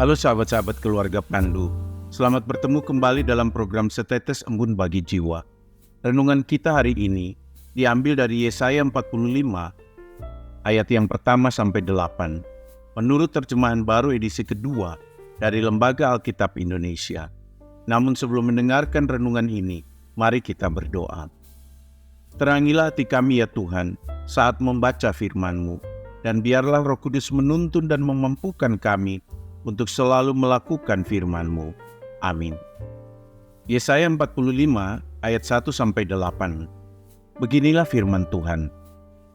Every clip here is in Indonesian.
Halo sahabat-sahabat keluarga Pandu, selamat bertemu kembali dalam program Setetes Embun Bagi Jiwa. Renungan kita hari ini diambil dari Yesaya 45 ayat yang pertama sampai 8, menurut terjemahan baru edisi kedua dari Lembaga Alkitab Indonesia. Namun sebelum mendengarkan renungan ini, mari kita berdoa. Terangilah hati kami ya Tuhan saat membaca firman-Mu, dan biarlah Roh Kudus menuntun dan memampukan kami untuk selalu melakukan firman-Mu. Amin. Yesaya 45 ayat 1-8. Beginilah firman Tuhan.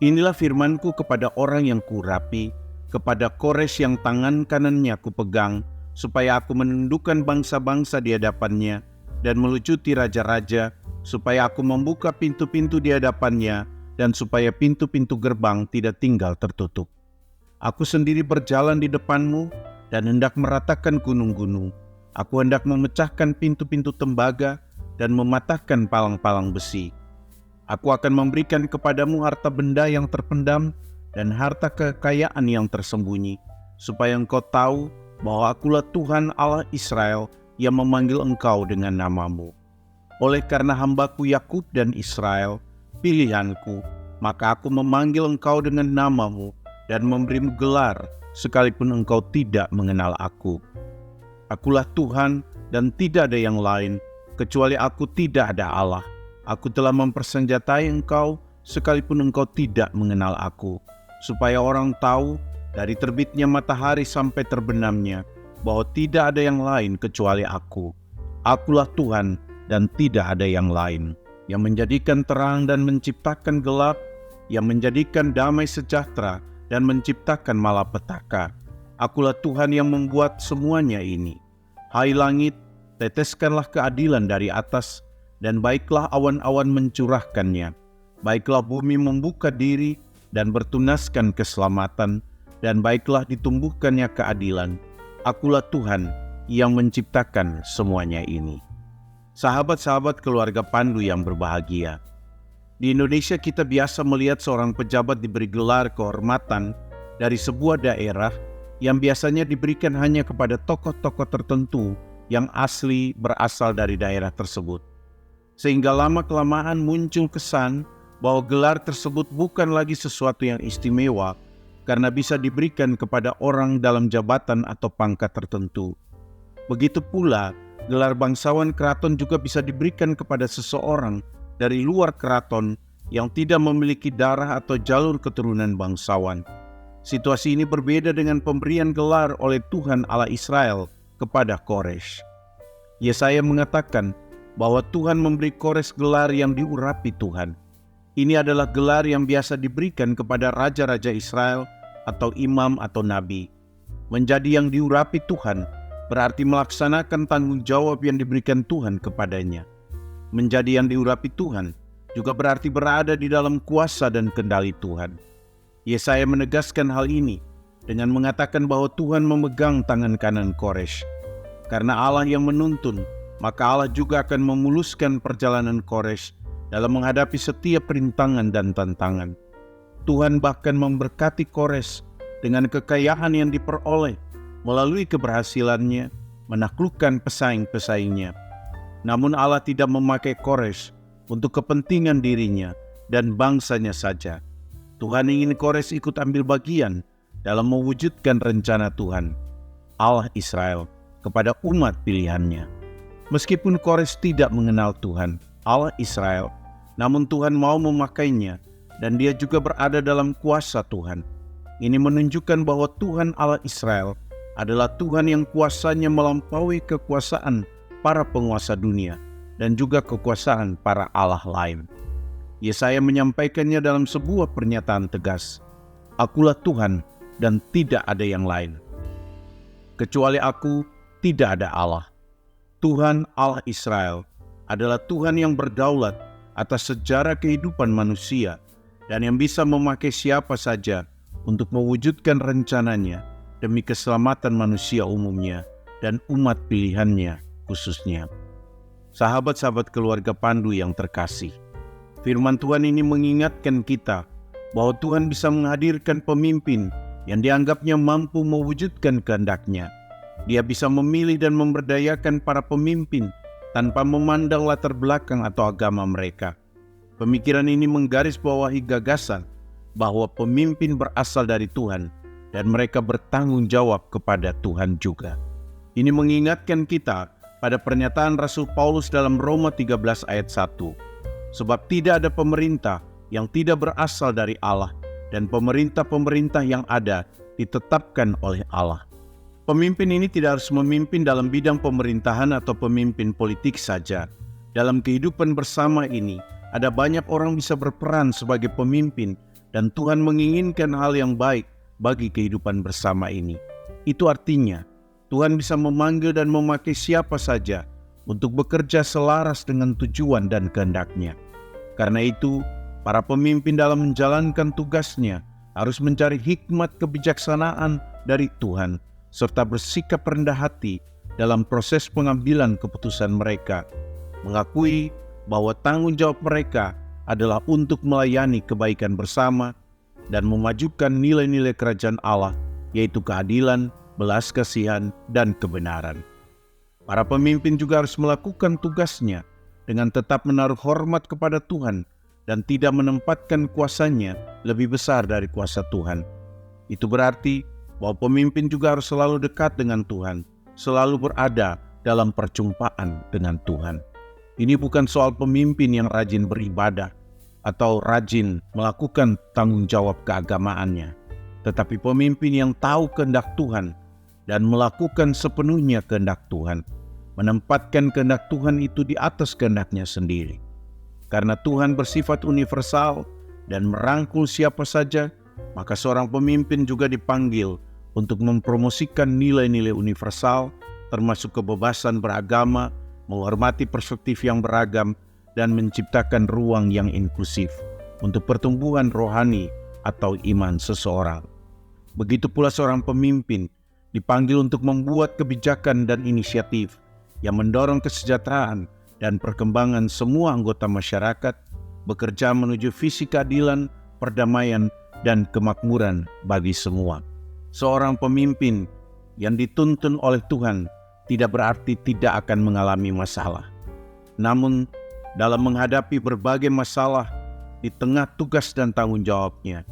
Inilah firman-Ku kepada orang yang kurapi, kepada Kores yang tangan kanannya kupegang, supaya aku menundukkan bangsa-bangsa di hadapannya dan melucuti raja-raja, supaya aku membuka pintu-pintu di hadapannya dan supaya pintu-pintu gerbang tidak tinggal tertutup. Aku sendiri berjalan di depan-Mu dan hendak meratakan gunung-gunung. Aku hendak memecahkan pintu-pintu tembaga dan mematahkan palang-palang besi. Aku akan memberikan kepadamu harta benda yang terpendam dan harta kekayaan yang tersembunyi, supaya engkau tahu bahwa akulah Tuhan Allah Israel yang memanggil engkau dengan namamu. Oleh karena hambaku Yakub dan Israel, pilihanku, maka aku memanggil engkau dengan namamu dan memberimu gelar, sekalipun engkau tidak mengenal aku. Akulah Tuhan dan tidak ada yang lain, kecuali aku tidak ada Allah. Aku telah mempersenjatai engkau, sekalipun engkau tidak mengenal aku, supaya orang tahu dari terbitnya matahari sampai terbenamnya, bahwa tidak ada yang lain kecuali aku. Akulah Tuhan dan tidak ada yang lain, yang menjadikan terang dan menciptakan gelap, yang menjadikan damai sejahtera dan menciptakan malapetaka. Akulah Tuhan yang membuat semuanya ini. Hai langit, teteskanlah keadilan dari atas, dan baiklah awan-awan mencurahkannya. Baiklah bumi membuka diri dan bertunaskan keselamatan, dan baiklah ditumbuhkannya keadilan. Akulah Tuhan yang menciptakan semuanya ini. Sahabat-sahabat keluarga Pandu yang berbahagia, di Indonesia kita biasa melihat seorang pejabat diberi gelar kehormatan dari sebuah daerah yang biasanya diberikan hanya kepada tokoh-tokoh tertentu yang asli berasal dari daerah tersebut. Sehingga lama-kelamaan muncul kesan bahwa gelar tersebut bukan lagi sesuatu yang istimewa karena bisa diberikan kepada orang dalam jabatan atau pangkat tertentu. Begitu pula, gelar bangsawan keraton juga bisa diberikan kepada seseorang dari luar keraton yang tidak memiliki darah atau jalur keturunan bangsawan. Situasi ini berbeda dengan pemberian gelar oleh Tuhan Allah Israel kepada Kores. Yesaya mengatakan bahwa Tuhan memberi Kores gelar yang diurapi Tuhan. Ini adalah gelar yang biasa diberikan kepada raja-raja Israel atau imam atau nabi. Menjadi yang diurapi Tuhan berarti melaksanakan tanggung jawab yang diberikan Tuhan kepadanya. Menjadi yang diurapi Tuhan juga berarti berada di dalam kuasa dan kendali Tuhan. Yesaya menegaskan hal ini dengan mengatakan bahwa Tuhan memegang tangan kanan Kores. Karena Allah yang menuntun, maka Allah juga akan memuluskan perjalanan Kores dalam menghadapi setiap rintangan dan tantangan. Tuhan bahkan memberkati Kores dengan kekayaan yang diperoleh melalui keberhasilannya menaklukkan pesaing-pesaingnya. Namun Allah tidak memakai Kores untuk kepentingan dirinya dan bangsanya saja. Tuhan ingin Kores ikut ambil bagian dalam mewujudkan rencana Tuhan, Allah Israel, kepada umat pilihannya. Meskipun Kores tidak mengenal Tuhan, Allah Israel, namun Tuhan mau memakainya dan dia juga berada dalam kuasa Tuhan. Ini menunjukkan bahwa Tuhan Allah Israel adalah Tuhan yang kuasanya melampaui kekuasaan para penguasa dunia dan juga kekuasaan para allah lain. Yesaya menyampaikannya dalam sebuah pernyataan tegas. Akulah Tuhan dan tidak ada yang lain. Kecuali aku, tidak ada Allah. Tuhan Allah Israel adalah Tuhan yang berdaulat atas sejarah kehidupan manusia dan yang bisa memakai siapa saja untuk mewujudkan rencananya demi keselamatan manusia umumnya dan umat pilihannya khususnya. Sahabat-sahabat keluarga Pandu yang terkasih, firman Tuhan ini mengingatkan kita bahwa Tuhan bisa menghadirkan pemimpin yang dianggapnya mampu mewujudkan kehendak-Nya. Dia bisa memilih dan memberdayakan para pemimpin tanpa memandang latar belakang atau agama mereka. Pemikiran ini menggarisbawahi gagasan bahwa pemimpin berasal dari Tuhan dan mereka bertanggung jawab kepada Tuhan juga. Ini mengingatkan kita pada pernyataan Rasul Paulus dalam Roma 13 ayat 1. Sebab tidak ada pemerintah yang tidak berasal dari Allah, dan pemerintah-pemerintah yang ada ditetapkan oleh Allah. Pemimpin ini tidak harus memimpin dalam bidang pemerintahan atau pemimpin politik saja. Dalam kehidupan bersama ini, ada banyak orang bisa berperan sebagai pemimpin, dan Tuhan menginginkan hal yang baik bagi kehidupan bersama ini. Itu artinya, Tuhan bisa memanggil dan memakai siapa saja untuk bekerja selaras dengan tujuan dan kehendak-Nya. Karena itu, para pemimpin dalam menjalankan tugasnya harus mencari hikmat kebijaksanaan dari Tuhan, serta bersikap rendah hati dalam proses pengambilan keputusan mereka, mengakui bahwa tanggung jawab mereka adalah untuk melayani kebaikan bersama dan memajukan nilai-nilai kerajaan Allah, yaitu keadilan, belas kasihan, dan kebenaran. Para pemimpin juga harus melakukan tugasnya dengan tetap menaruh hormat kepada Tuhan dan tidak menempatkan kuasanya lebih besar dari kuasa Tuhan. Itu berarti bahwa pemimpin juga harus selalu dekat dengan Tuhan, selalu berada dalam perjumpaan dengan Tuhan. Ini bukan soal pemimpin yang rajin beribadah atau rajin melakukan tanggung jawab keagamaannya, tetapi pemimpin yang tahu kehendak Tuhan dan melakukan sepenuhnya kehendak Tuhan, menempatkan kehendak Tuhan itu di atas kehendak-Nya sendiri. Karena Tuhan bersifat universal dan merangkul siapa saja, maka seorang pemimpin juga dipanggil untuk mempromosikan nilai-nilai universal, termasuk kebebasan beragama, menghormati perspektif yang beragam, dan menciptakan ruang yang inklusif untuk pertumbuhan rohani atau iman seseorang. Begitu pula seorang pemimpin dipanggil untuk membuat kebijakan dan inisiatif yang mendorong kesejahteraan dan perkembangan semua anggota masyarakat, bekerja menuju visi keadilan, perdamaian, dan kemakmuran bagi semua. Seorang pemimpin yang dituntun oleh Tuhan tidak berarti tidak akan mengalami masalah. Namun, dalam menghadapi berbagai masalah di tengah tugas dan tanggung jawabnya,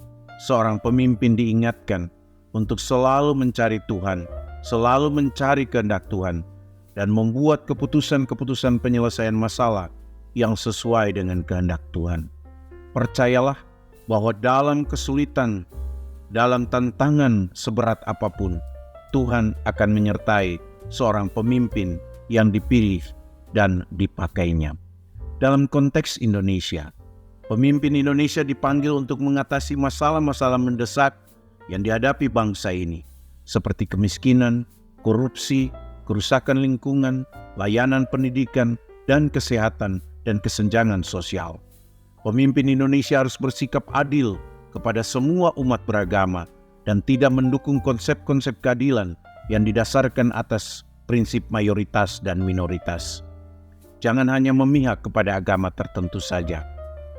seorang pemimpin diingatkan untuk selalu mencari Tuhan, selalu mencari kehendak Tuhan, dan membuat keputusan-keputusan penyelesaian masalah yang sesuai dengan kehendak Tuhan. Percayalah bahwa dalam kesulitan, dalam tantangan seberat apapun, Tuhan akan menyertai seorang pemimpin yang dipilih dan dipakainya. Dalam konteks Indonesia, pemimpin Indonesia dipanggil untuk mengatasi masalah-masalah mendesak yang dihadapi bangsa ini, seperti kemiskinan, korupsi, kerusakan lingkungan, layanan pendidikan, dan kesehatan dan kesenjangan sosial. Pemimpin Indonesia harus bersikap adil kepada semua umat beragama dan tidak mendukung konsep-konsep keadilan yang didasarkan atas prinsip mayoritas dan minoritas. Jangan hanya memihak kepada agama tertentu saja.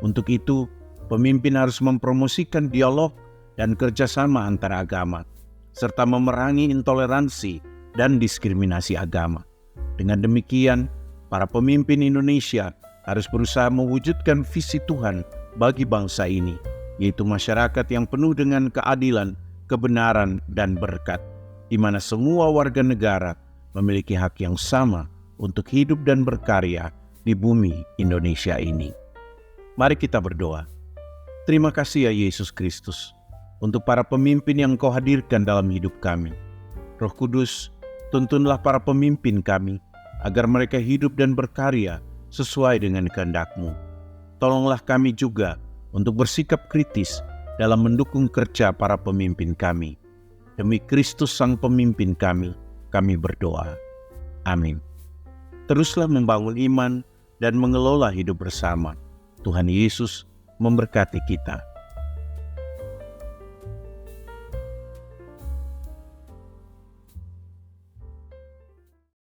Untuk itu, pemimpin harus mempromosikan dialog dan kerjasama antara agama, serta memerangi intoleransi dan diskriminasi agama. Dengan demikian, para pemimpin Indonesia harus berusaha mewujudkan visi Tuhan bagi bangsa ini, yaitu masyarakat yang penuh dengan keadilan, kebenaran, dan berkat, di mana semua warga negara memiliki hak yang sama untuk hidup dan berkarya di bumi Indonesia ini. Mari kita berdoa. Terima kasih ya Yesus Kristus, untuk para pemimpin yang Kau hadirkan dalam hidup kami. Roh Kudus, tuntunlah para pemimpin kami, agar mereka hidup dan berkarya sesuai dengan kehendak-Mu. Tolonglah kami juga untuk bersikap kritis dalam mendukung kerja para pemimpin kami. Demi Kristus Sang Pemimpin kami berdoa. Amin. Teruslah membangun iman dan mengelola hidup bersama. Tuhan Yesus memberkati kita.